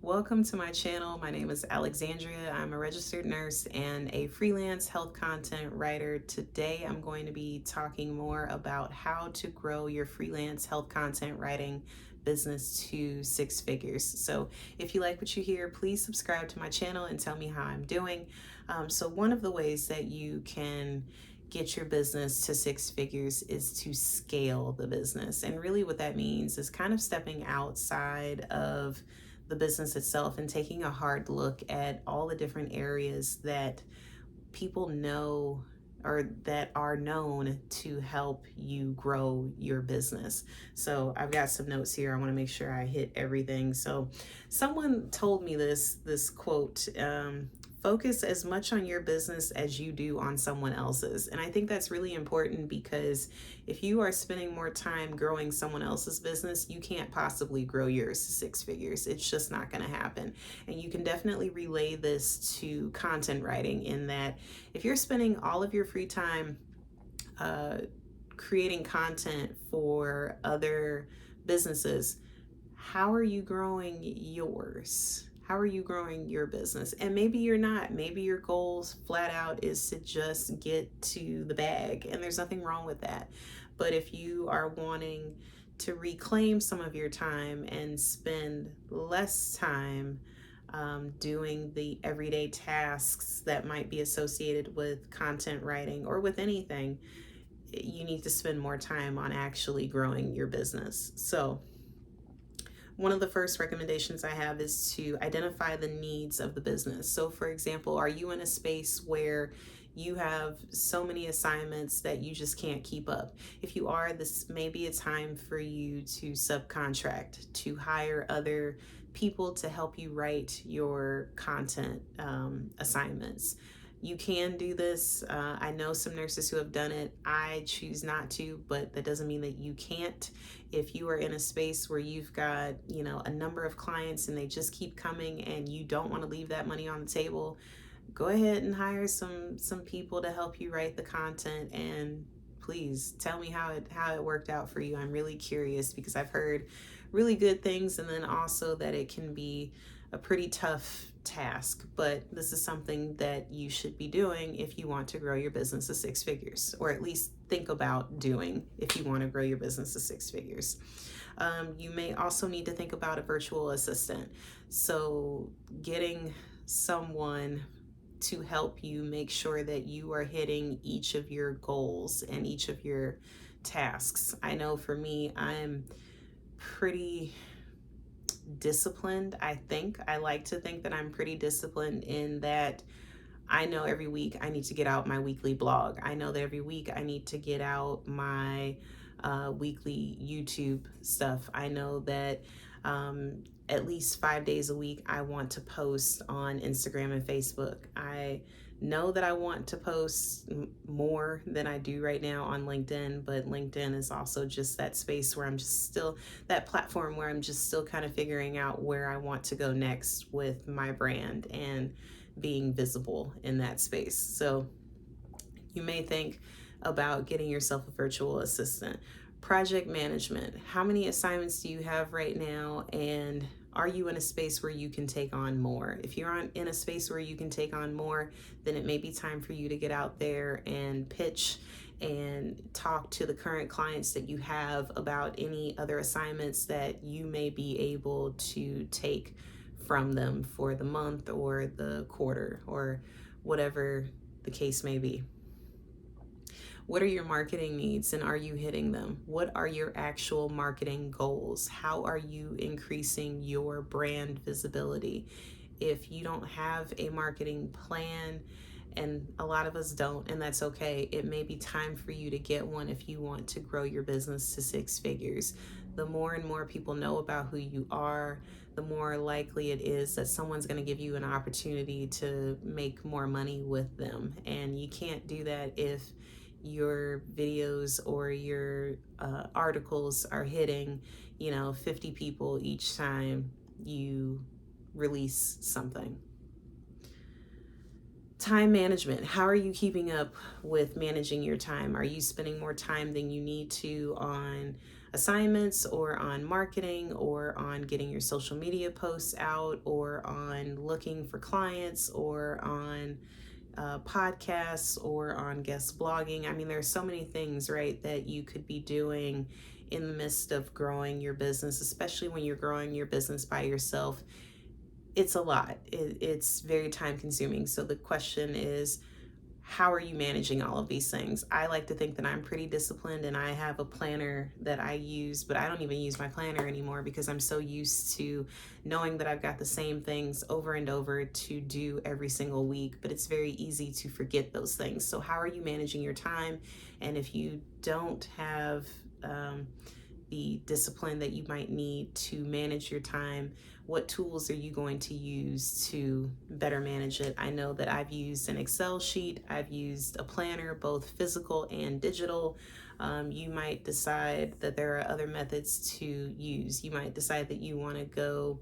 Welcome to my channel. My name is Alexandria. I'm a registered nurse and a freelance health content writer. Today, I'm going to be talking more about how to grow your freelance health content writing business to six figures. So if you like what you hear, please subscribe to my channel and tell me how I'm doing. So one of the ways that you can get your business to six figures is to scale the business. And really what that means is kind of stepping outside of the business itself and taking a hard look at all the different areas that people know or that are known to help you grow your business. So I've got some notes here. I want to make sure I hit everything. So someone told me this quote, focus as much on your business as you do on someone else's. And I think that's really important because if you are spending more time growing someone else's business, you can't possibly grow yours to six figures. It's just not going to happen. And you can definitely relay this to content writing in that if you're spending all of your free time creating content for other businesses, how are you growing yours? How are you growing your business? And maybe you're not. Maybe your goals flat out is to just get to the bag, and there's nothing wrong with that. But if you are wanting to reclaim some of your time and spend less time doing the everyday tasks that might be associated with content writing or with anything, you need to spend more time on actually growing your business. So one of the first recommendations I have is to identify the needs of the business. So for example, are you in a space where you have so many assignments that you just can't keep up? If you are, this may be a time for you to subcontract, to hire other people to help you write your content assignments. You can do this. I know some nurses who have done it. I choose not to, but that doesn't mean that you can't. If you are in a space where you've got, a number of clients and they just keep coming and you don't want to leave that money on the table, go ahead and hire some people to help you write the content, and please tell me how it worked out for you. I'm really curious because I've heard really good things, and then also that it can be a pretty tough task, but this is something that you should be doing if you want to grow your business to six figures, or at least think about doing if you want to grow your business to six figures. You may also need to think about a virtual assistant. So getting someone to help you make sure that you are hitting each of your goals and each of your tasks. I know for me, I'm pretty disciplined. I like to think that I'm pretty disciplined in that I know every week I need to get out my weekly blog. I know that every week I need to get out my weekly YouTube stuff. I know that at least 5 days a week I want to post on Instagram and Facebook. I know that I want to post more than I do right now on LinkedIn, but LinkedIn is also just that space where I'm just still, that platform where I'm just still kind of figuring out where I want to go next with my brand and being visible in that space. So you may think about getting yourself a virtual assistant. Project management. How many assignments do you have right now? And are you in a space where you can take on more? If you're in a space where you can take on more, then it may be time for you to get out there and pitch and talk to the current clients that you have about any other assignments that you may be able to take from them for the month or the quarter or whatever the case may be. What are your marketing needs and are you hitting them? What are your actual marketing goals? How are you increasing your brand visibility? If you don't have a marketing plan, and a lot of us don't, and that's okay, it may be time for you to get one if you want to grow your business to six figures. The more and more people know about who you are, the more likely it is that someone's going to give you an opportunity to make more money with them. And you can't do that if your videos or your articles are hitting 50 people each time you release something. Time management. How are you keeping up with managing your time? Are you spending more time than you need to on assignments or on marketing or on getting your social media posts out or on looking for clients or on podcasts or on guest blogging. I mean, there's so many things, right, that you could be doing in the midst of growing your business, especially when you're growing your business by yourself. It's a lot. It's very time consuming. So the question is, how are you managing all of these things? I like to think that I'm pretty disciplined and I have a planner that I use, but I don't even use my planner anymore because I'm so used to knowing that I've got the same things over and over to do every single week, but it's very easy to forget those things. So how are you managing your time? And if you don't have the discipline that you might need to manage your time, what tools are you going to use to better manage it? I know that I've used an Excel sheet, I've used a planner, both physical and digital. You might decide that there are other methods to use. You might decide that you want to go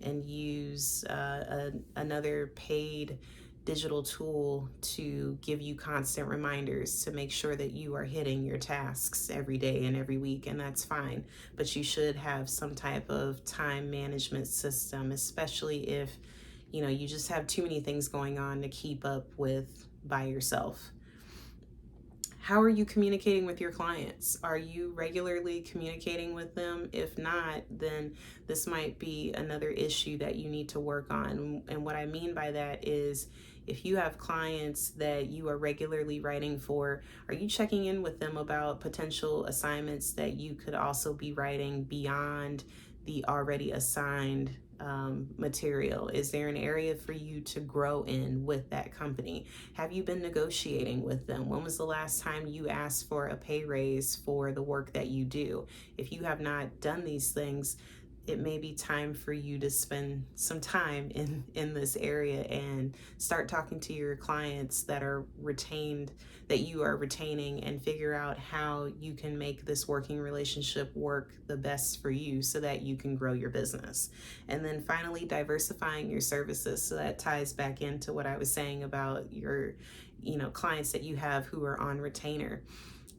and use another paid digital tool to give you constant reminders to make sure that you are hitting your tasks every day and every week, and that's fine. But you should have some type of time management system, especially if you just have too many things going on to keep up with by yourself. How are you communicating with your clients? Are you regularly communicating with them? If not, then this might be another issue that you need to work on. And what I mean by that is, if you have clients that you are regularly writing for, are you checking in with them about potential assignments that you could also be writing beyond the already assigned material? Is there an area for you to grow in with that company? Have you been negotiating with them? When was the last time you asked for a pay raise for the work that you do? If you have not done these things, it may be time for you to spend some time in this area and start talking to your clients that you are retaining, and figure out how you can make this working relationship work the best for you so that you can grow your business. And then finally, diversifying your services. So that ties back into what I was saying about your clients that you have who are on retainer.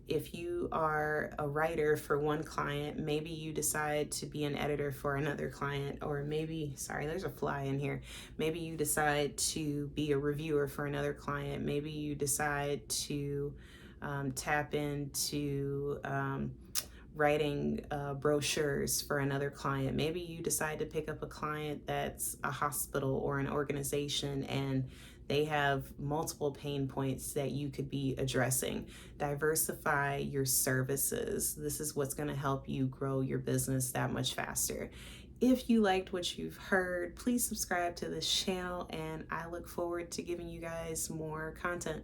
If you are a writer for one client, maybe you decide to be an editor for another client, or maybe, sorry, there's a fly in here. Maybe you decide to be a reviewer for another client. Maybe you decide to tap into writing brochures for another client. Maybe you decide to pick up a client that's a hospital or an organization and they have multiple pain points that you could be addressing. Diversify your services. This is what's going to help you grow your business that much faster. If you liked what you've heard, please subscribe to this channel, and I look forward to giving you guys more content.